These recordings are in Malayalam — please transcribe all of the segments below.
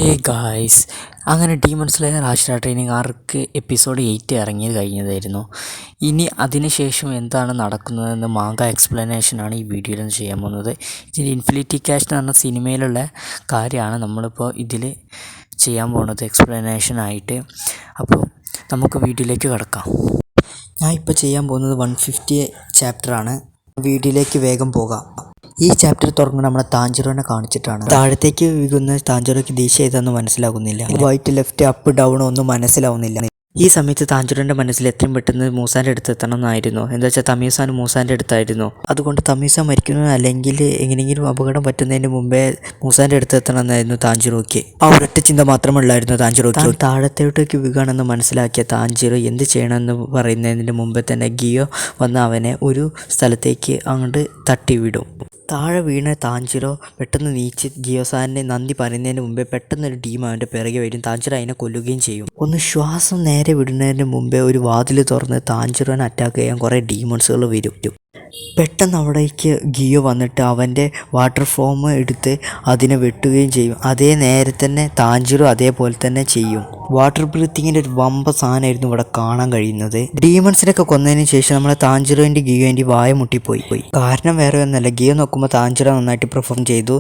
ഹേ ഗായ്സ്, അങ്ങനെ ഡീമൺ സ്ലെയർ ആശ്ര ട്രെയിനിങ് ആർക്ക് എപ്പിസോഡ് 8 കഴിഞ്ഞതായിരുന്നു. ഇനി അതിനുശേഷം എന്താണ് നടക്കുന്നതെന്ന് മാങ്ക എക്സ്പ്ലനേഷനാണ് ഈ വീഡിയോയിൽ ചെയ്യാൻ പോകുന്നത്. ഇതിൽ ഇൻഫിനിറ്റി ക്യാഷ് എന്ന് പറഞ്ഞ സിനിമയിലുള്ള കാര്യമാണ് നമ്മളിപ്പോൾ ഇതിൽ ചെയ്യാൻ പോകുന്നത് എക്സ്പ്ലനേഷനായിട്ട്. അപ്പോൾ നമുക്ക് വീഡിയോയിലേക്ക് കിടക്കാം. ഞാൻ ഇപ്പോൾ ചെയ്യാൻ പോകുന്നത് 150 ചാപ്റ്ററാണ്. വീഡിയോയിലേക്ക് വേഗം പോകാം. ഈ ചാപ്റ്റർ തുടങ്ങുന്നത് നമ്മളെ താഞ്ചിറോനെ കാണിച്ചിട്ടാണ്. താഴത്തേക്ക് വീഴുന്ന താഞ്ചിറോയ്ക്ക് ദിശ ഏതാണെന്ന് മനസ്സിലാകുന്നില്ല. വൈറ്റ് ലെഫ്റ്റ് അപ്പ് ഡൗൺ ഒന്നും മനസ്സിലാവുന്നില്ല. ഈ സമയത്ത് താഞ്ചിറോൻ്റെ മനസ്സിൽ എത്രയും പെട്ടെന്ന് മൂസാൻ്റെ അടുത്ത് എത്തണം എന്നായിരുന്നു. എന്താ വെച്ചാൽ തമീസാൻ മൂസാൻ്റെ അടുത്തായിരുന്നു. അതുകൊണ്ട് തമീസാൻ മരിക്കുന്നു അല്ലെങ്കിൽ എങ്ങനെയെങ്കിലും അപകടം പറ്റുന്നതിന് മുമ്പേ മൂസാൻ്റെ അടുത്ത് എത്തണം എന്നായിരുന്നു താഞ്ചിറോയ്ക്ക്. ആ ഒരൊറ്റ ചിന്ത മാത്രമുള്ളായിരുന്നു താഞ്ചിറോയ്ക്ക്. താഴത്തോട്ടേക്ക് വീഴുകയാണെന്ന് മനസ്സിലാക്കിയ താഞ്ചിറോ എന്ത് ചെയ്യണമെന്ന് പറയുന്നതിന് മുമ്പേ തന്നെ ഗിയോ വന്ന് അവനെ ഒരു സ്ഥലത്തേക്ക് അങ്ങോട്ട് തട്ടിവിടും. താഴെ വീണ താഞ്ചിറോ പെട്ടെന്ന് നീച്ച് ഗിയോസാനെ നന്ദി പറയുന്നതിന് മുമ്പേ പെട്ടെന്നൊരു ടീം അവൻ്റെ പിറകെ വരും. താഞ്ചിറോ അതിനെ കൊല്ലുകയും ചെയ്യും. ഒന്ന് ശ്വാസം നേരെ വിടുന്നതിന് മുമ്പേ ഒരു വാതിൽ തുറന്ന് താഞ്ചിറോനെ അറ്റാക്ക് ചെയ്യാൻ കുറേ ഡീമൺസുകൾ വരും. പെട്ടെന്ന് അവിടേക്ക് ഗിയോ വന്നിട്ട് അവൻ്റെ വാട്ടർ ഫോം എടുത്ത് അതിനെ വെട്ടുകയും ചെയ്യും. അതേ നേരെ തന്നെ താഞ്ചിറോ അതേപോലെ തന്നെ ചെയ്യും. വാട്ടർ ബ്രീത്തിങ്ങിൻ്റെ ഒരു വമ്പ സാധനമായിരുന്നു ഇവിടെ കാണാൻ കഴിയുന്നത്. ഡീമൺസിനൊക്കെ കൊന്നതിന് ശേഷം നമ്മളെ താഞ്ചിറോൻ്റെ ഗിയോൻ്റെ വായ മുട്ടിപ്പോയി. കാരണം വേറെ ഒന്നല്ല, ഗിയോ നോക്കുമ്പോൾ താഞ്ചിറോ നന്നായിട്ട് പെർഫോം ചെയ്തു,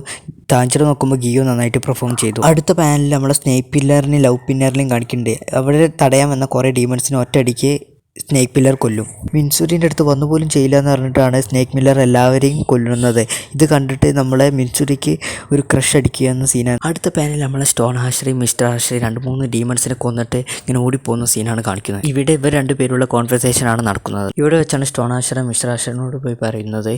താഞ്ചിറോ നോക്കുമ്പോൾ ഗിയോ നന്നായിട്ട് പെർഫോം ചെയ്തു. അടുത്ത പാനലിൽ നമ്മളെ സ്നേക്ക് പില്ലറിനെയും ലവ് പില്ലറിനെയും കാണിക്കുന്നുണ്ട്. അവിടെ തടയാൻ വന്ന കുറേ ഡീമൺസിനെ ഒറ്റയടിക്ക് സ്നേക്ക് പില്ലർ കൊല്ലും. മിൻസുരിൻ്റെ അടുത്ത് വന്നു പോലും ചെയ്യില്ല എന്ന് പറഞ്ഞിട്ടാണ് സ്നേക്ക് പില്ലർ എല്ലാവരെയും കൊല്ലുന്നത്. ഇത് കണ്ടിട്ട് നമ്മളെ മിൻസുരിക്ക് ഒരു ക്രഷ് അടിക്കുക എന്ന സീനാണ്. അടുത്ത പാനലിൽ നമ്മളെ സ്റ്റോൺ ആശ്രയും മിസ്റ്റർ ആശ്രയും 2-3 ഡീമൺസിനെ കൊന്നിട്ട് ഇങ്ങനെ ഓടിപ്പോകുന്ന സീനാണ് കാണിക്കുന്നത്. ഇവിടെ ഇവർ രണ്ടുപേരുള്ള കോൺവെർസേഷനാണ് നടക്കുന്നത്. ഇവിടെ വെച്ചാണ് സ്റ്റോൺ ആശ്രയം മിസ്റ്റർ ആശ്രയനോട് പോയി പറയുന്നത്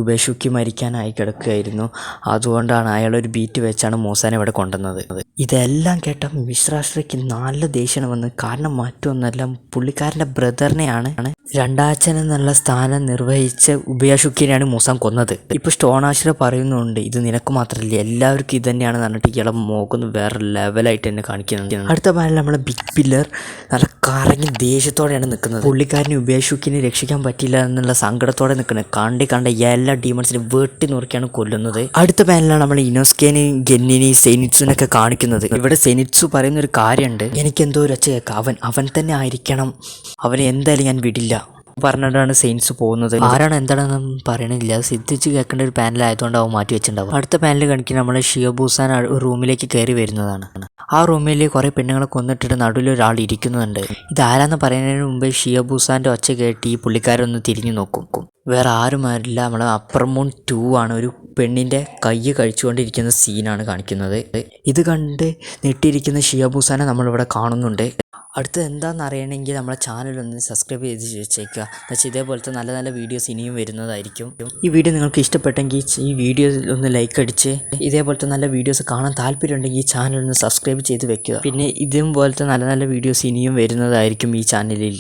ഉബേഷുക്ക് മരിക്കാനായി കിടക്കുകയായിരുന്നു, അതുകൊണ്ടാണ് അയാളൊരു ബീറ്റ് വെച്ചാണ് മൂസാനെ ഇവിടെ കൊണ്ടുവന്നത്. ഇതെല്ലാം കേട്ട മിസ്റ്റർ ആശ്രയ്ക്ക് നല്ല ദേഷ്യം വന്ന്, കാരണം മറ്റൊന്നല്ല പുള്ളിക്കാരൻ്റെ ബ്രദറിനെയാണ് രണ്ടാച്ചൻ എന്നുള്ള സ്ഥാനം നിർവഹിച്ച ഉബയാഷുക്കിനെയാണ് മൂസാൻ കൊന്നത്. ഇപ്പോൾ സ്റ്റോൺ ആശ്ര പറയുന്നുണ്ട് ഇത് നിനക്ക് മാത്രമല്ല എല്ലാവർക്കും ഇത് തന്നെയാണെന്ന് പറഞ്ഞിട്ട് ഇയാളെ മോക്കൊന്ന് വേറെ ലെവലായിട്ട് തന്നെ കാണിക്കുന്നുണ്ട്. അടുത്ത പാനൽ നമ്മളെ ബിഗ് പില്ലർ നല്ല കറങ്ങി ദേഷ്യത്തോടെയാണ് നിൽക്കുന്നത്. പുള്ളിക്കാരനെ ഉബയാഷുക്കിനെ രക്ഷിക്കാൻ പറ്റില്ല എന്നുള്ള സങ്കടത്തോടെ നിൽക്കുന്നത്. കണ്ട എല്ലാ ഡീമൺസിനും വെട്ടി നുറുക്കിയാണ് കൊല്ലുന്നത്. അടുത്ത പാനലാണ് നമ്മൾ ഇനോസ്കേനെയും ഗെന്നിനെയും സെനിറ്റ്സുനൊക്കെ കാണിക്കുന്നത്. ഇവിടെ സെനിറ്റ്സു പറയുന്നൊരു കാര്യമുണ്ട്, എനിക്കെന്തോ ഒരു ഒച്ച കേൾക്കാം, അവൻ തന്നെ ആയിരിക്കണം, അവനെ എന്തായാലും ഞാൻ വിടില്ല പറഞ്ഞിട്ടാണ് സെയിൻസ് പോകുന്നത്. ആരാണ് എന്താണെന്നും പറയണില്ല, സിദ്ധിച്ച് കേൾക്കേണ്ട ഒരു പാനലായതുകൊണ്ട് അവൻ മാറ്റി വെച്ചിട്ടുണ്ടാവും. അടുത്ത പാനൽ കാണിക്കുന്ന നമ്മളെ ഷിയോബൂസാൻ റൂമിലേക്ക് കയറി വരുന്നതാണ്. ആ റൂമിൽ കുറേ പെണ്ണുങ്ങളെ കൊന്നിട്ടിട്ട് നടുവിലൊരാൾ ഇരിക്കുന്നുണ്ട്. ഇതാരാന്ന് പറയുന്നതിന് മുമ്പേ ഷിയോബൂസാൻ്റെ ഒച്ച കേട്ട് ഈ പുള്ളിക്കാരൊന്ന് തിരിഞ്ഞു നോക്കും. വേറെ ആരുമാരില്ല, നമ്മളെ അപ്പർ മൂൺ 2 ആണ്. ഒരു പെണ്ണിൻ്റെ കൈ കഴിച്ചുകൊണ്ടിരിക്കുന്ന സീനാണ് കാണിക്കുന്നത്. ഇത് കണ്ട് ഞെട്ടിയിരിക്കുന്ന ഷിയോബൂസാനെ നമ്മളിവിടെ കാണുന്നുണ്ട്. അടുത്തത് എന്താണെന്ന് അറിയണമെങ്കിൽ നമ്മളെ ചാനലൊന്ന് സബ്സ്ക്രൈബ് ചെയ്ത് വെച്ചേക്കുക. എന്നുവെച്ചാൽ ഇതേപോലത്തെ നല്ല നല്ല വീഡിയോസ് ഇനിയും വരുന്നതായിരിക്കും. ഈ വീഡിയോ നിങ്ങൾക്ക് ഇഷ്ടപ്പെട്ടെങ്കിൽ ഈ വീഡിയോ ഒന്ന് ലൈക്ക് അടിച്ച് ഇതേപോലത്തെ നല്ല വീഡിയോസ് കാണാൻ താല്പര്യമുണ്ടെങ്കിൽ ഈ ചാനലൊന്ന് സബ്സ്ക്രൈബ് ചെയ്ത് വെക്കുക. പിന്നെ ഇതേപോലത്തെ നല്ല നല്ല വീഡിയോസ് ഇനിയും വരുന്നതായിരിക്കും ഈ ചാനലിൽ.